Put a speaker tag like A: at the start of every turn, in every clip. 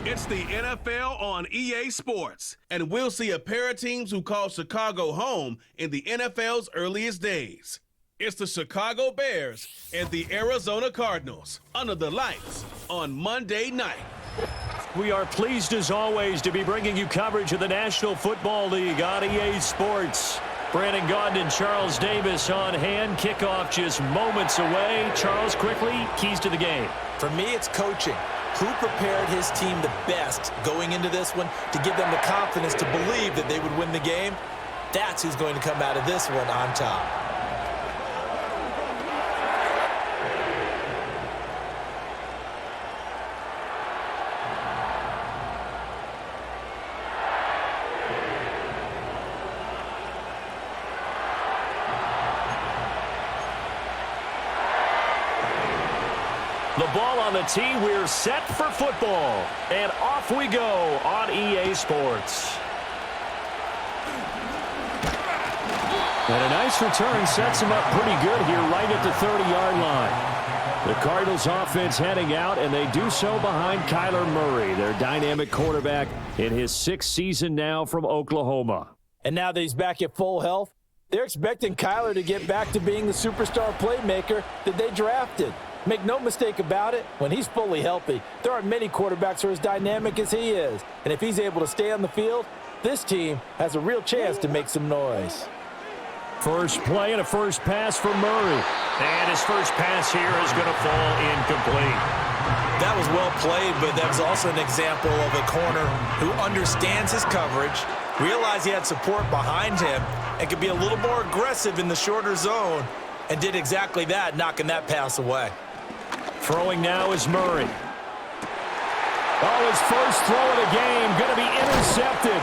A: It's the NFL on EA Sports, and we'll see a pair of teams who call Chicago home in the NFL's earliest days. It's the Chicago Bears and the Arizona Cardinals under the lights on Monday night.
B: We are pleased as always to be bringing you coverage of the National Football League on EA Sports. Brandon Gaudin and Charles Davis on hand. Kickoff just moments away. Charles, quickly, keys to the game.
C: For me, it's coaching. Who prepared his team the best going into this one to give them the confidence to believe that they would win the game? That's who's going to come out of this one on top.
B: The ball on the tee, we're set for football. And off we go on EA Sports. And a nice return sets him up pretty good here right at the 30-yard line. The Cardinals offense heading out, and they do so behind Kyler Murray, their dynamic quarterback in his 6th season now from Oklahoma.
C: And now that he's back at full health, they're expecting Kyler to get back to being the superstar playmaker that they drafted. Make no mistake about it, when he's fully healthy, there aren't many quarterbacks who are as dynamic as he is. And if he's able to stay on the field, this team has a real chance to make some noise.
B: First play and a first pass for Murray. And his first pass here is going to fall incomplete.
C: That was well played, but that was also an example of a corner who understands his coverage, realized he had support behind him, and could be a little more aggressive in the shorter zone, and did exactly that, knocking that pass away.
B: Throwing now is Murray. Oh, his first throw of the game, going to be intercepted.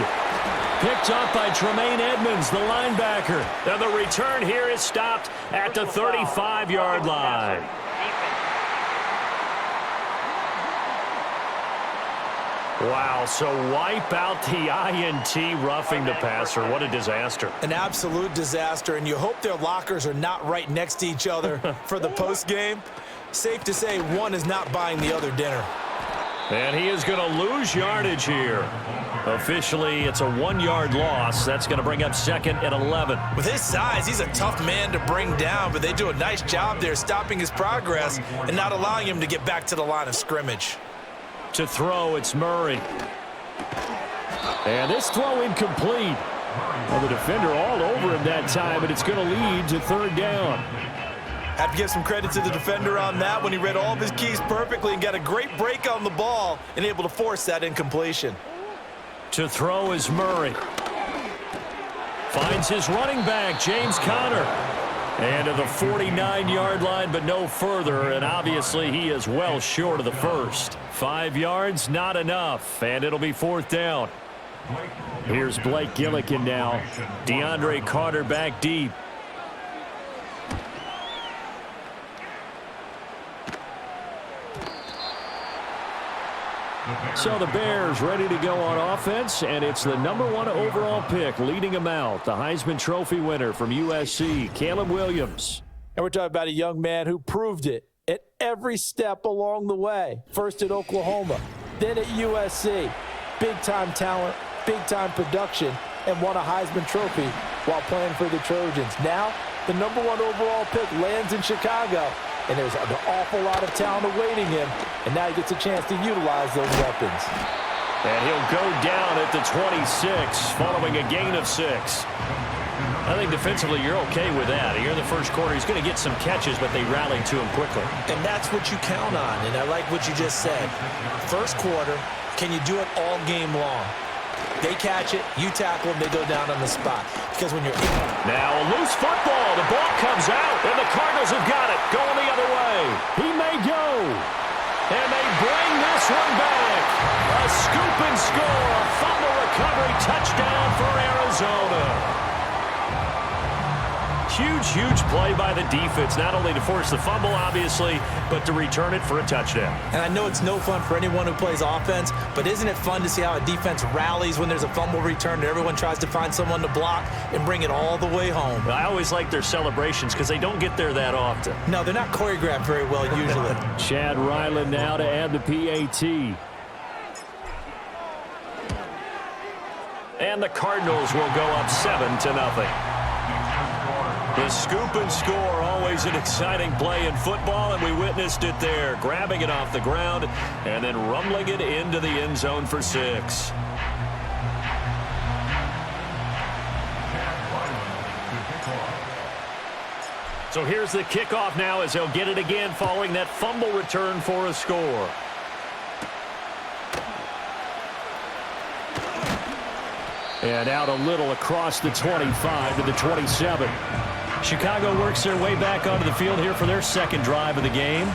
B: Picked up by Tremaine Edmonds, the linebacker. And the return here is stopped at the 35-yard line. Wow, so wipe out the INT, roughing the passer. What a disaster.
C: An absolute disaster, and you hope their lockers are not right next to each other for the postgame. Safe to say one is not buying the other dinner.
B: And he is going to lose yardage here. Officially, it's a 1-yard loss. That's going to bring up 2nd and 11.
C: With his size, he's a tough man to bring down, but they do a nice job there stopping his progress and not allowing him to get back to the line of scrimmage.
B: To throw, it's Murray. And this throw incomplete. Well, the defender all over him that time, but it's going to lead to 3rd down.
C: Have to give some credit to the defender on that when he read all of his keys perfectly and got a great break on the ball and able to force that incompletion.
B: To throw is Murray. Finds his running back, James Conner. And to the 49-yard line, but no further. And obviously, he is well short of the first. 5 yards, not enough. And it'll be 4th down. Here's Blake Gillikin now. DeAndre Carter back deep. So the Bears ready to go on offense, and it's the #1 overall pick leading them out, the Heisman Trophy winner from USC, Caleb Williams.
C: And we're talking about a young man who proved it at every step along the way. First at Oklahoma, then at USC. Big-time talent, big-time production, and won a Heisman Trophy while playing for the Trojans. Now, the #1 overall pick lands in Chicago. And there's an awful lot of talent awaiting him, and now he gets a chance to utilize those weapons.
B: And he'll go down at the 26, following a gain of 6. I think defensively you're okay with that. Here in the first quarter, he's going to get some catches, but they rallied to him quickly.
C: And that's what you count on, and I like what you just said. First quarter, can you do it all game long? They catch it, you tackle them, they go down on the spot. Because when you're in...
B: Now a loose football. The ball comes out, and the Cardinals have got it. Going the other way. He may go. And they bring this one back. A scoop and score. A fumble recovery touchdown for Arizona. Huge play by the defense, not only to force the fumble, obviously, but to return it for a touchdown.
C: And I know it's no fun for anyone who plays offense, but isn't it fun to see how a defense rallies when there's a fumble return and everyone tries to find someone to block and bring it all the way home?
B: I always like their celebrations because they don't get there that often.
C: No, they're not choreographed very well usually.
B: Chad Ryland now to add the PAT. And the Cardinals will go up 7-0. The scoop and score, always an exciting play in football, and we witnessed it there, grabbing it off the ground and then rumbling it into the end zone for 6. So here's the kickoff now as they'll get it again following that fumble return for a score. And out a little across the 25 to the 27. Chicago works their way back onto the field here for their second drive of the game.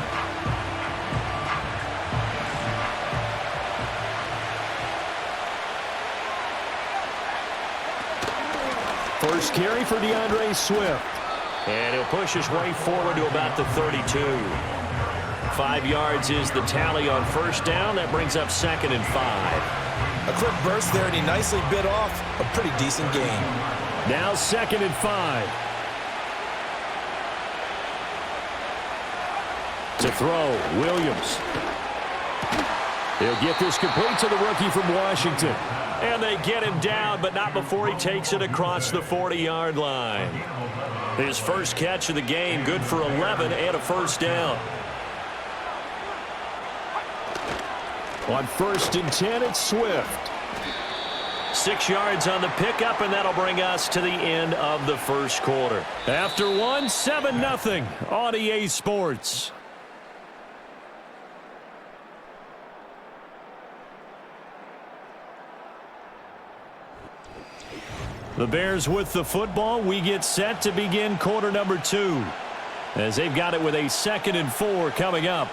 B: First carry for DeAndre Swift. And he'll push his way forward to about the 32. 5 yards is the tally on first down. That brings up 2nd and 5.
C: A quick burst there, and he nicely bit off a pretty decent gain.
B: Now 2nd and 5. To throw, Williams. He'll get this complete to the rookie from Washington. And they get him down, but not before he takes it across the 40-yard line. His first catch of the game, good for 11 and a first down. On 1st and 10, it's Swift. 6 yards on the pickup, and that'll bring us to the end of the first quarter. After one, 7-0 on EA Sports. The Bears with the football. We get set to begin quarter number 2 as they've got it with a 2nd and 4 coming up.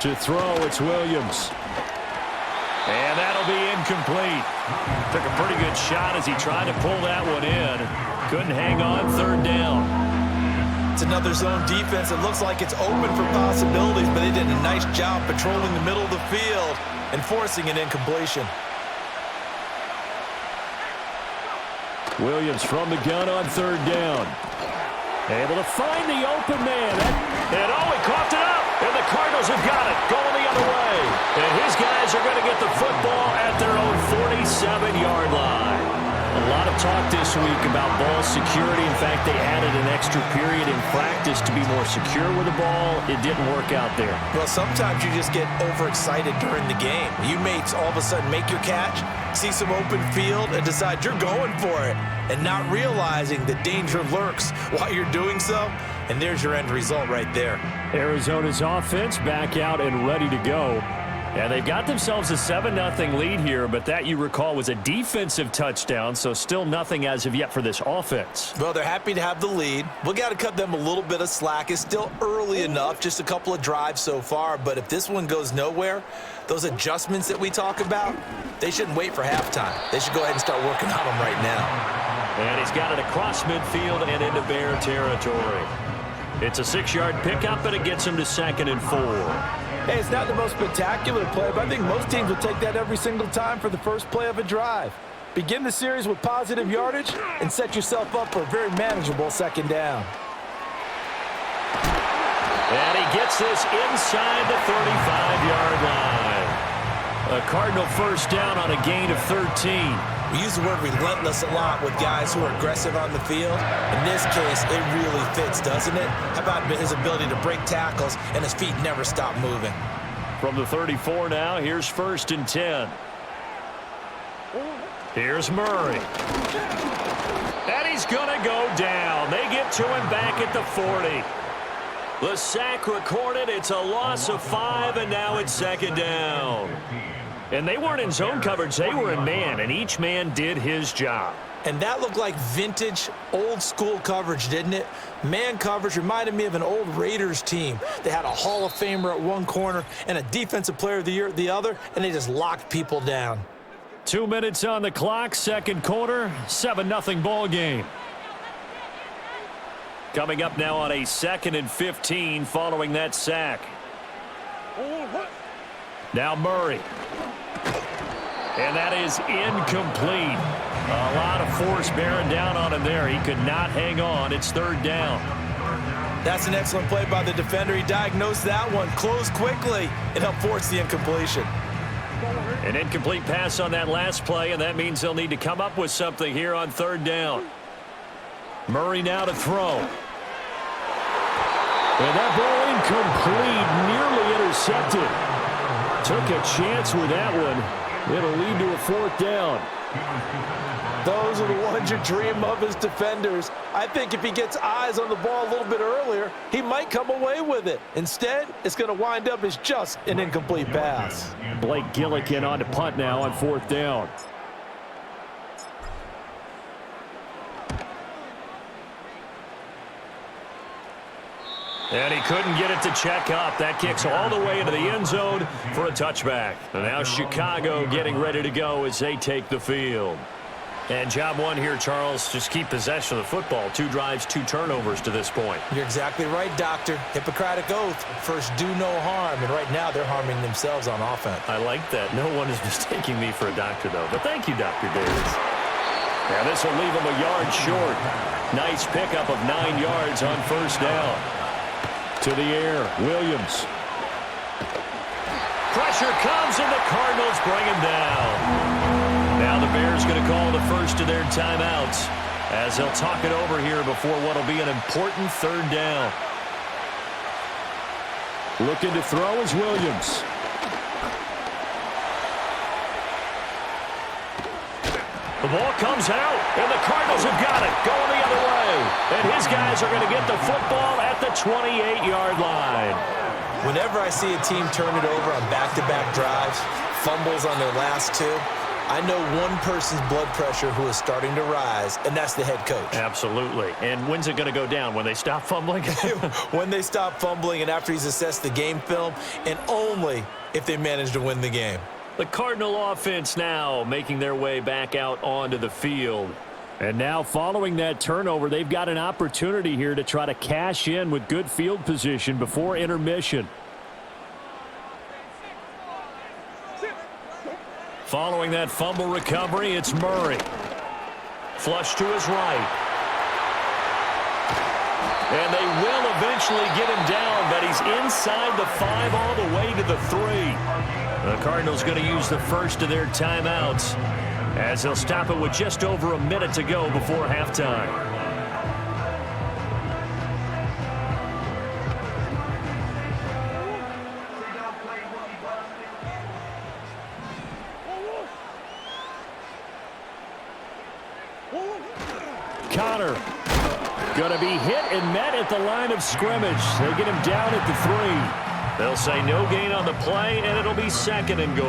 B: To throw, it's Williams. And that'll be incomplete. Took a pretty good shot as he tried to pull that one in. Couldn't hang on, 3rd down.
C: It's another zone defense. It looks like it's open for possibilities, but they did a nice job patrolling the middle of the field and forcing an incompletion.
B: Williams from the gun on 3rd down. Able to find the open man. And oh, he coughed it up. And the Cardinals have got it, going the other way. And his guys are going to get the football at their own 47-yard line. A lot of talk this week about ball security. In fact, they added an extra period in practice to be more secure with the ball. It didn't work out there.
C: Well, sometimes you just get overexcited during the game. You may all of a sudden make your catch, see some open field, and decide you're going for it, and not realizing the danger lurks while you're doing so. And there's your end result right there.
B: Arizona's offense back out and ready to go. And they've got themselves a 7-0 lead here, but that, you recall, was a defensive touchdown, so still nothing as of yet for this offense.
C: Well, they're happy to have the lead. We got to cut them a little bit of slack. It's still early enough, just a couple of drives so far, but if this one goes nowhere, those adjustments that we talk about, they shouldn't wait for halftime. They should go ahead and start working on them right now.
B: And he's got it across midfield and into Bear territory. It's a 6-yard pickup, and it gets him to 2nd and 4.
C: Hey, it's not the most spectacular play, but I think most teams will take that every single time for the first play of a drive. Begin the series with positive yardage and set yourself up for a very manageable 2nd down.
B: And he gets this inside the 35-yard line. A Cardinal first down on a gain of 13.
C: We use the word relentless a lot with guys who are aggressive on the field. In this case, it really fits, doesn't it? How about his ability to break tackles and his feet never stop moving?
B: From the 34 now, here's 1st and 10. Here's Murray. And he's going to go down. They get to him back at the 40. The sack recorded. It's a loss of 5, and now it's 2nd down. And they weren't in zone coverage. They were in man, and each man did his job.
C: And that looked like vintage, old-school coverage, didn't it? Man coverage reminded me of an old Raiders team. They had a Hall of Famer at one corner and a Defensive Player of the Year at the other, and they just locked people down.
B: 2 minutes on the clock, 2nd quarter, 7-0 ball game. Coming up now on a 2nd and 15 following that sack. Now Murray. And that is incomplete. A lot of force bearing down on him there. He could not hang on. It's 3rd down.
C: That's an excellent play by the defender. He diagnosed that one, closed quickly, and helped force the incompletion.
B: An incomplete pass on that last play, and that means they'll need to come up with something here on third down. Murray now to throw. And that ball incomplete, nearly intercepted. Took a chance with that one. It'll lead to a fourth down.
C: Those are the ones you dream of as defenders. I think if he gets eyes on the ball a little bit earlier, he might come away with it. Instead, it's going to wind up as just an incomplete pass.
B: Blake Gillikin on to punt now on fourth down. And he couldn't get it to check up. That kicks all the way into the end zone for a touchback. And now Chicago getting ready to go as they take the field. And job one here, Charles, just keep possession of the football. 2 drives, 2 turnovers to this point.
C: You're exactly right, Doctor. Hippocratic oath. First, do no harm. And right now, they're harming themselves on offense.
B: I like that. No one is mistaking me for a doctor, though. But thank you, Dr. Davis. Now this will leave them a yard short. Nice pickup of 9 yards on first down. To the air, Williams. Pressure comes, and the Cardinals bring him down. Now the Bears going to call the first of their timeouts as they'll talk it over here before what will be an important third down. Looking to throw is Williams. The ball comes out, and the Cardinals have got it, going the other way. And his guys are going to get the football at the 28-yard line.
C: Whenever I see a team turn it over on back-to-back drives, fumbles on their last 2, I know one person's blood pressure who is starting to rise, and that's the head coach.
B: Absolutely. And when's it going to go down? When they stop fumbling?
C: When they stop fumbling and after he's assessed the game film, and only if they manage to win the game.
B: The Cardinal offense now making their way back out onto the field. And now following that turnover, they've got an opportunity here to try to cash in with good field position before intermission. Following that fumble recovery, it's Murray. Flush to his right. And they will eventually get him down, but he's inside the 5 all the way to the 3. The Cardinals going to use the first of their timeouts as they'll stop it with just over a minute to go before halftime. Connor going to be hit and met at the line of scrimmage. They get him down at the 3. They'll say no gain on the play, and it'll be second and goal.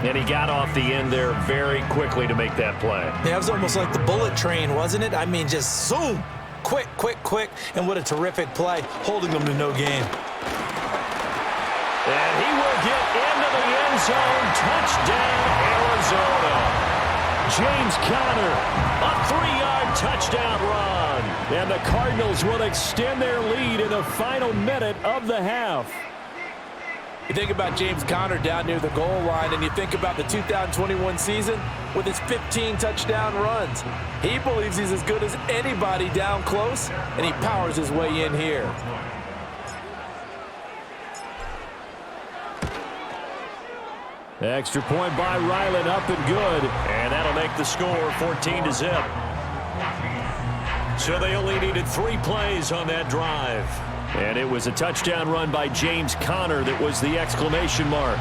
B: And he got off the end there very quickly to make that play.
C: Yeah, it was almost like the bullet train, wasn't it? I mean, just zoom. Quick, quick, quick. And what a terrific play, holding them to no gain.
B: And he will get into the end zone. Touchdown, Arizona. James Conner, a 3-yard touchdown run. And the Cardinals will extend their lead in the final minute of the half.
C: You think about James Conner down near the goal line, and you think about the 2021 season with his 15 touchdown runs. He believes he's as good as anybody down close, and he powers his way in here.
B: Extra point by Ryland, up and good. And that'll make the score 14-0. So they only needed 3 plays on that drive. And it was a touchdown run by James Conner that was the exclamation mark.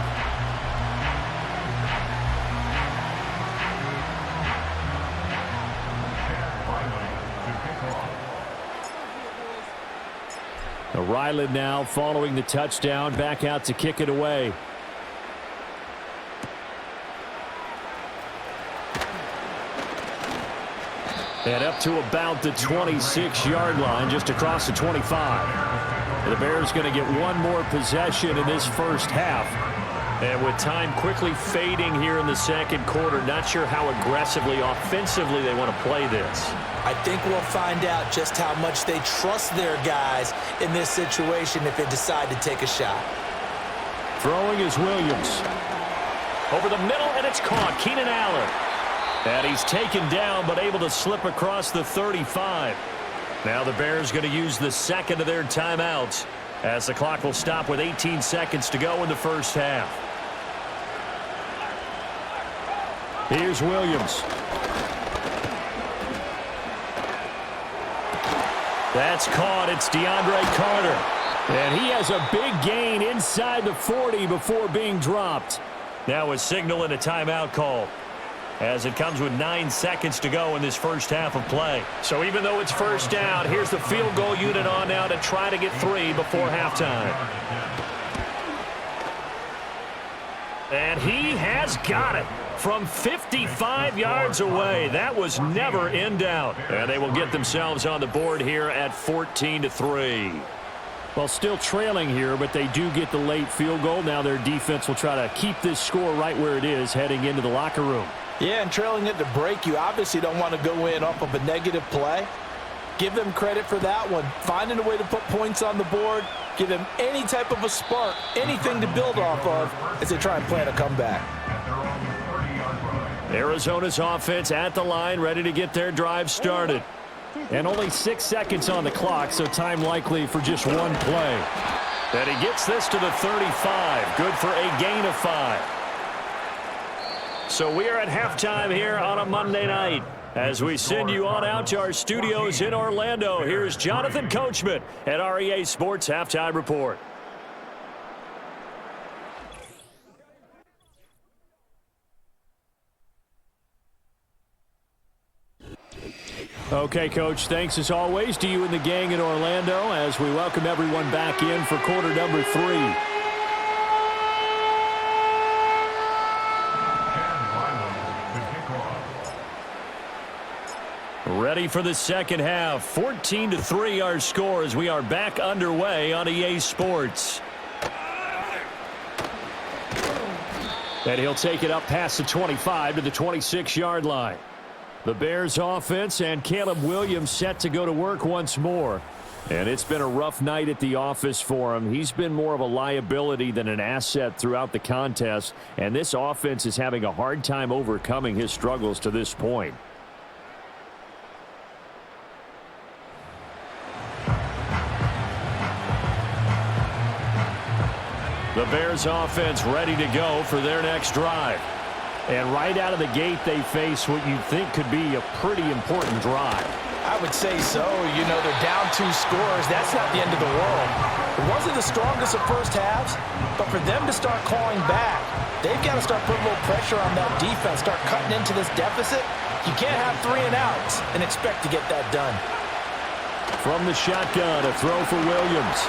B: Ryland now following the touchdown, back out to kick it away. And up to about the 26-yard line, just across the 25. The Bears going to get one more possession in this first half. And with time quickly fading here in the second quarter, not sure how aggressively, offensively they want to play this.
C: I think we'll find out just how much they trust their guys in this situation if they decide to take a shot.
B: Throwing is Williams. Over the middle, and it's caught. Keenan Allen. And he's taken down, but able to slip across the 35. Now the Bears going to use the second of their timeouts as the clock will stop with 18 seconds to go in the first half. Here's Williams. That's caught. It's DeAndre Carter. And he has a big gain inside the 40 before being dropped. Now a signal and a timeout call, as it comes with 9 seconds to go in this first half of play. So even though it's first down, here's the field goal unit on now to try to get 3 before halftime. And he has got it from 55 yards away. That was never in doubt. And they will get themselves on the board here at 14-3. Well, still trailing here, but they do get the late field goal. Now their defense will try to keep this score right where it is heading into the locker room.
C: Yeah, and trailing it to break, you obviously don't want to go in off of a negative play. Give them credit for that one. Finding a way to put points on the board, give them any type of a spark, anything to build off of as they try and plan a comeback.
B: Arizona's offense at the line, ready to get their drive started. And only 6 seconds on the clock, so time likely for just one play. And he gets this to the 35. Good for a gain of 5. So we are at halftime here on a Monday night. As we send you on out to our studios in Orlando, here's Jonathan Coachman at REA Sports Halftime Report. Okay, Coach, thanks as always to you and the gang in Orlando as we welcome everyone back in for quarter number 3. Ready for the second half. 14-3 our score as we are back underway on EA Sports. And he'll take it up past the 25 to the 26-yard line. The Bears offense and Caleb Williams set to go to work once more. And it's been a rough night at the office for him. He's been more of a liability than an asset throughout the contest. And this offense is having a hard time overcoming his struggles to this point. The Bears offense ready to go for their next drive. And right out of the gate, they face what you think could be a pretty important drive.
C: I would say so. You know, they're down 2 scores. That's not the end of the world. It wasn't the strongest of first halves, but for them to start clawing back, they've got to start putting a little pressure on that defense, start cutting into this deficit. You can't have 3 and outs and expect to get that done.
B: From the shotgun, a throw for Williams.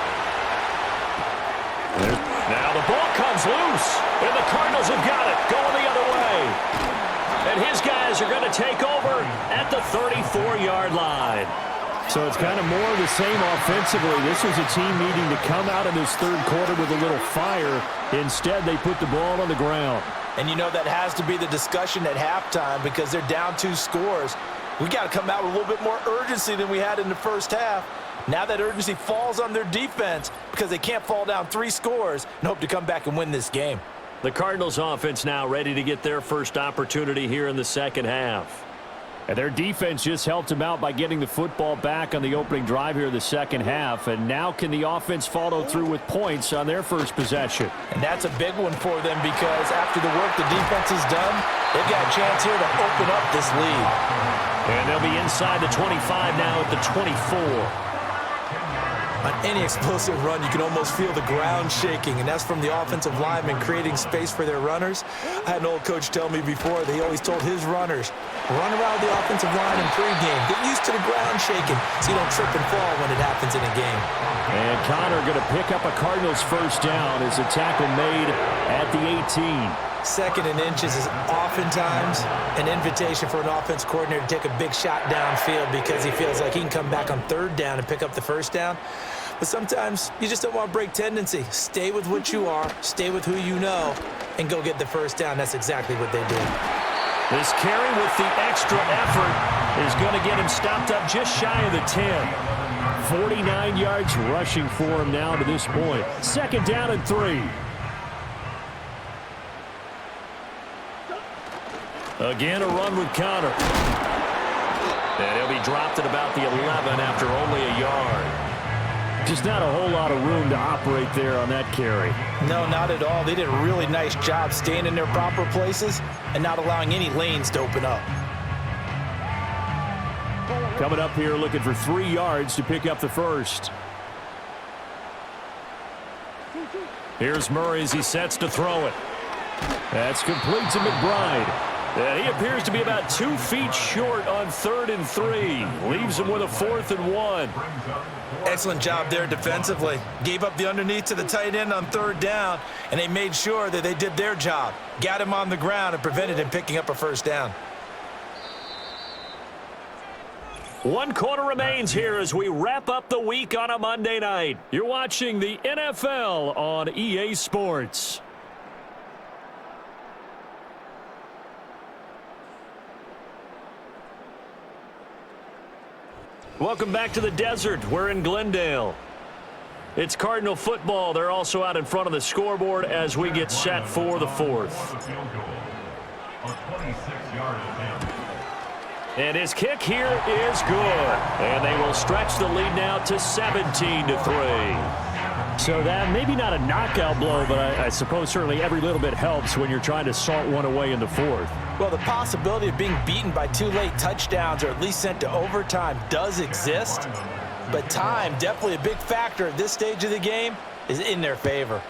B: Now the ball comes loose, and the Cardinals have got it, going the other way. And his guys are going to take over at the 34-yard line. So it's kind of more of the same offensively. This was a team needing to come out in this third quarter with a little fire. Instead, they put the ball on the ground.
C: And you know that has to be the discussion at halftime because they're down 2 scores. We got to come out with a little bit more urgency than we had in the first half. Now that urgency falls on their defense because they can't fall down 3 scores and hope to come back and win this game.
B: The Cardinals offense now ready to get their first opportunity here in the second half. And their defense just helped them out by getting the football back on the opening drive here in the second half. And now can the offense follow through with points on their first possession?
C: And that's a big one for them because after the work the defense has done, they've got a chance here to open up this lead.
B: And they'll be inside the 25 now at the 24.
C: On any explosive run, you can almost feel the ground shaking, and that's from the offensive linemen creating space for their runners. I had an old coach tell me before, they always told his runners, run around the offensive line in pregame. Get used to the ground shaking so you don't trip and fall when it happens in a game.
B: And Connor going to pick up a Cardinals first down as a tackle made at the 18.
C: Second and inches is oftentimes an invitation for an offense coordinator to take a big shot downfield because he feels like he can come back on third down and pick up the first down. But sometimes you just don't want to break tendency. Stay with what you are, stay with who you know, and go get the first down. That's exactly what they did.
B: This carry with the extra effort is going to get him stopped up just shy of the 10. 49 yards rushing for him now to this point. Second down and 3. Again, a run with Connor. And he'll be dropped at about the 11 after only a yard. Just not a whole lot of room to operate there on that carry.
C: No, not at all. They did a really nice job staying in their proper places and not allowing any lanes to open up.
B: Coming up here looking for 3 yards to pick up the first. Here's Murray as he sets to throw it. That's complete to McBride. And he appears to be about 2 feet short on 3rd and 3. Leaves him with a 4th and 1.
C: Excellent job there defensively. Gave up the underneath to the tight end on 3rd down, and they made sure that they did their job. Got him on the ground and prevented him picking up a 1st down.
B: 1 quarter remains here as we wrap up the week on a Monday night. You're watching the NFL on EA Sports. Welcome back to the desert. We're in Glendale. It's Cardinal football. They're also out in front of the scoreboard as we get set for the 4th. And his kick here is good. And they will stretch the lead now to 17-3. So that maybe not a knockout blow, but I suppose certainly every little bit helps when you're trying to salt one away in the 4th.
C: Well, the possibility of being beaten by 2 late touchdowns or at least sent to overtime does exist. But time, definitely a big factor at this stage of the game, is in their favor.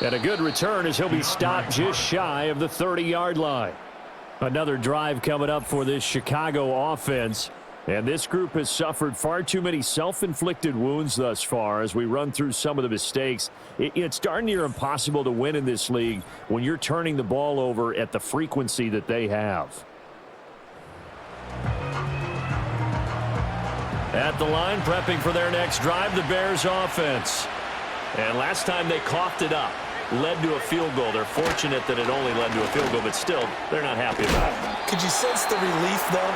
B: And a good return as he'll be stopped just shy of the 30-yard line. Another drive coming up for this Chicago offense. And this group has suffered far too many self-inflicted wounds thus far as we run through some of the mistakes. It's darn near impossible to win in this league when you're turning the ball over at the frequency that they have. At the line, prepping for their next drive, the Bears offense. And last time they coughed it up, led to a field goal. They're fortunate that it only led to a field goal, but still, they're not happy about it.
C: Could you sense the relief, though,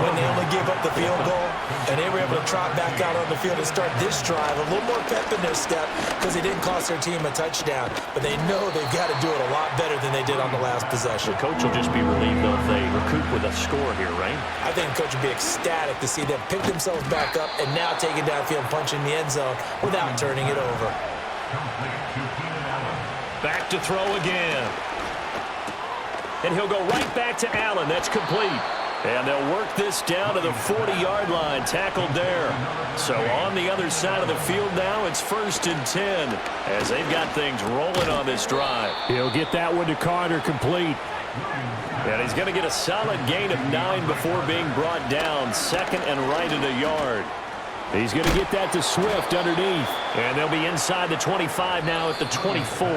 C: when they only gave up the field goal and they were able to trot back out on the field and start this drive? A little more pep in their step because they didn't cost their team a touchdown, but they know they've got to do it a lot better than they did on the last possession.
B: The coach will just be relieved, though, if they recoup with a score here, right?
C: I think the coach would be ecstatic to see them pick themselves back up and now take it downfield, punching the end zone without turning it over.
B: Back to throw again. And he'll go right back to Allen. That's complete. And they'll work this down to the 40-yard line. Tackled there. So on the other side of the field now, it's 1st and 10 as they've got things rolling on this drive. He'll get that one to Carter, complete. And he's going to get a solid gain of 9 before being brought down. 2nd and right at a yard. He's going to get that to Swift underneath. And they'll be inside the 25 now at the 24.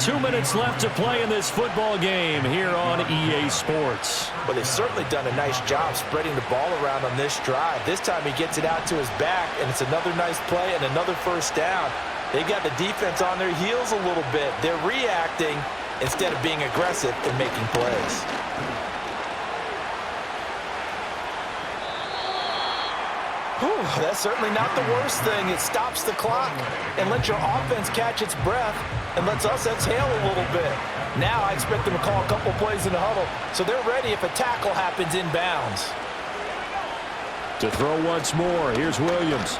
B: 2 minutes left to play in this football game here on EA Sports.
C: Well, they've certainly done a nice job spreading the ball around on this drive. This time he gets it out to his back, and it's another nice play and another 1st down. They've got the defense on their heels a little bit. They're reacting instead of being aggressive and making plays. That's certainly not the worst thing. It stops the clock and lets your offense catch its breath and lets us exhale a little bit. Now I expect them to call a couple plays in the huddle, so they're ready if a tackle happens inbounds.
B: To throw once more, here's Williams.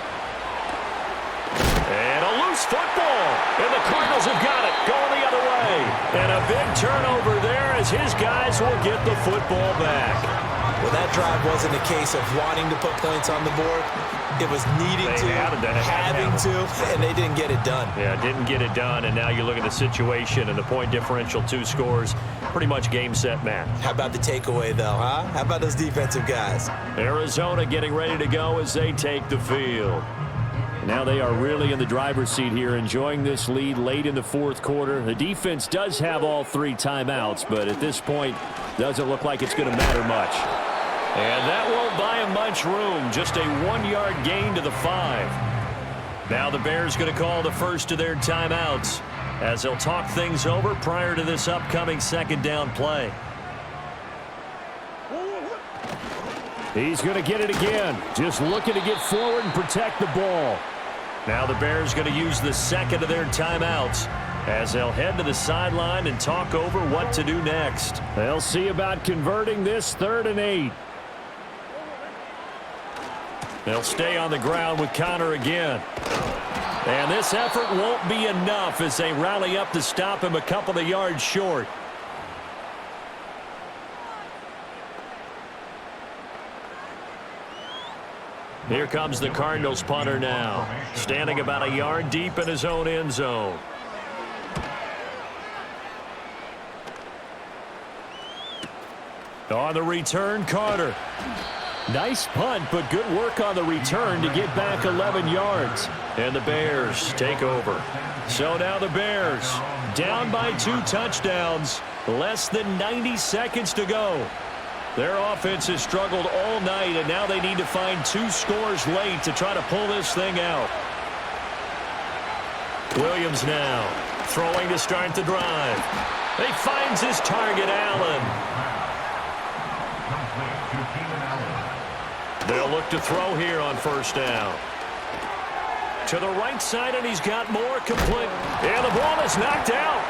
B: And a loose football. And the Cardinals have got it, going the other way. And a big turnover there as his guys will get the football back.
C: Well, that drive wasn't a case of wanting to put points on the board. It was needing to, having to, and they didn't get it done.
B: Yeah, didn't get it done, and now you look at the situation and the point differential, 2 scores, pretty much game, set, match.
C: How about the takeaway, though, huh? How about those defensive guys?
B: Arizona getting ready to go as they take the field. Now they are really in the driver's seat here, enjoying this lead late in the 4th quarter. The defense does have all 3 timeouts, but at this point, doesn't look like it's going to matter much. And that won't buy him much room. Just a 1-yard gain to the 5. Now the Bears going to call the first of their timeouts as they'll talk things over prior to this upcoming 2nd down play. He's going to get it again. Just looking to get forward and protect the ball. Now the Bears going to use the 2nd of their timeouts as they'll head to the sideline and talk over what to do next. They'll see about converting this 3rd and 8. They'll stay on the ground with Connor again. And this effort won't be enough as they rally up to stop him a couple of yards short. Here comes the Cardinals punter now, standing about a yard deep in his own end zone. On the return, Carter. Nice punt, but good work on the return to get back 11 yards. And the Bears take over. So now the Bears down by 2 touchdowns. Less than 90 seconds to go. Their offense has struggled all night, and now they need to find 2 scores late to try to pull this thing out. Williams now throwing to start the drive. He finds his target, Allen. They'll look to throw here on 1st down. To the right side, and he's got more complete. And the ball is knocked out.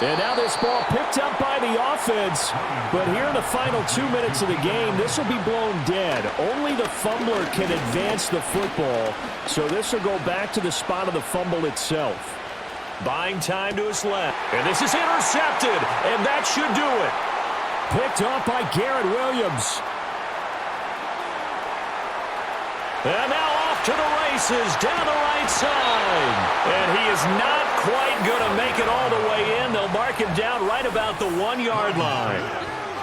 B: And now this ball picked up by the offense. But here in the final 2 minutes of the game, this will be blown dead. Only the fumbler can advance the football. So this will go back to the spot of the fumble itself. Buying time to his left. And this is intercepted. And that should do it. Picked off by Garrett Williams. And now off to the races down the right side. And he is not quite going to make it all the way in. They'll mark him down right about the 1-yard line.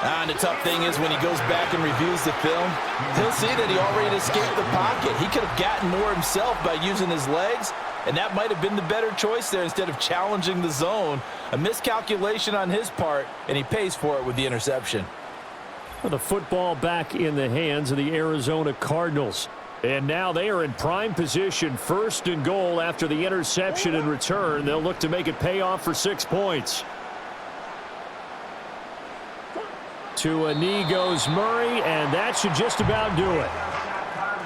C: And the tough thing is when he goes back and reviews the film, he'll see that he already escaped the pocket. He could have gotten more himself by using his legs, and that might have been the better choice there instead of challenging the zone. A miscalculation on his part, and he pays for it with the interception.
B: Well, the football back in the hands of the Arizona Cardinals. And now they are in prime position, 1st and goal after the interception and return. They'll look to make it pay off for 6 points. To a knee goes Murray, and that should just about do it.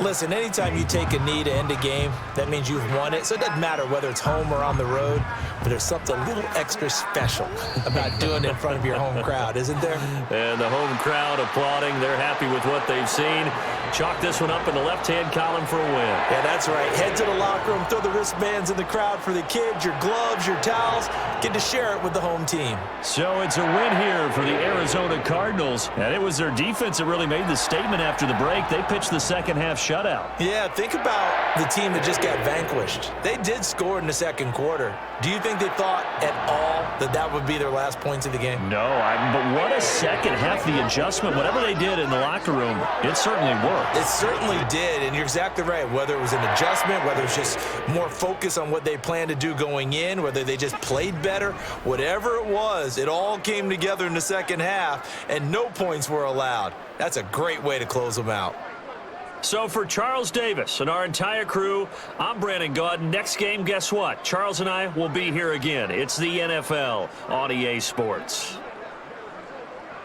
C: Listen, anytime you take a knee to end a game, that means you've won it. So it doesn't matter whether it's home or on the road, but there's something a little extra special about doing it in front of your home crowd, isn't there?
B: And the home crowd applauding. They're happy with what they've seen. Chalk this one up in the left-hand column for a win.
C: Yeah, that's right. Head to the locker room, throw the wristbands in the crowd for the kids, your gloves, your towels. Get to share it with the home team.
B: So it's a win here for the Arizona Cardinals. And it was their defense that really made the statement after the break. They pitched the second half shutout.
C: Yeah, think about the team that just got vanquished. They did score in the second quarter. Do you think they thought at all that that would be their last points of the game?
B: No, but what a second half, the adjustment, whatever they did in the locker room, it certainly worked.
C: It certainly did, and you're exactly right. Whether it was an adjustment, whether it was just more focus on what they planned to do going in, whether they just played better, whatever it was, it all came together in the second half, and no points were allowed. That's a great way to close them out.
B: So for Charles Davis and our entire crew, I'm Brandon Gaudin. Next game, guess what? Charles and I will be here again. It's the NFL on EA Sports.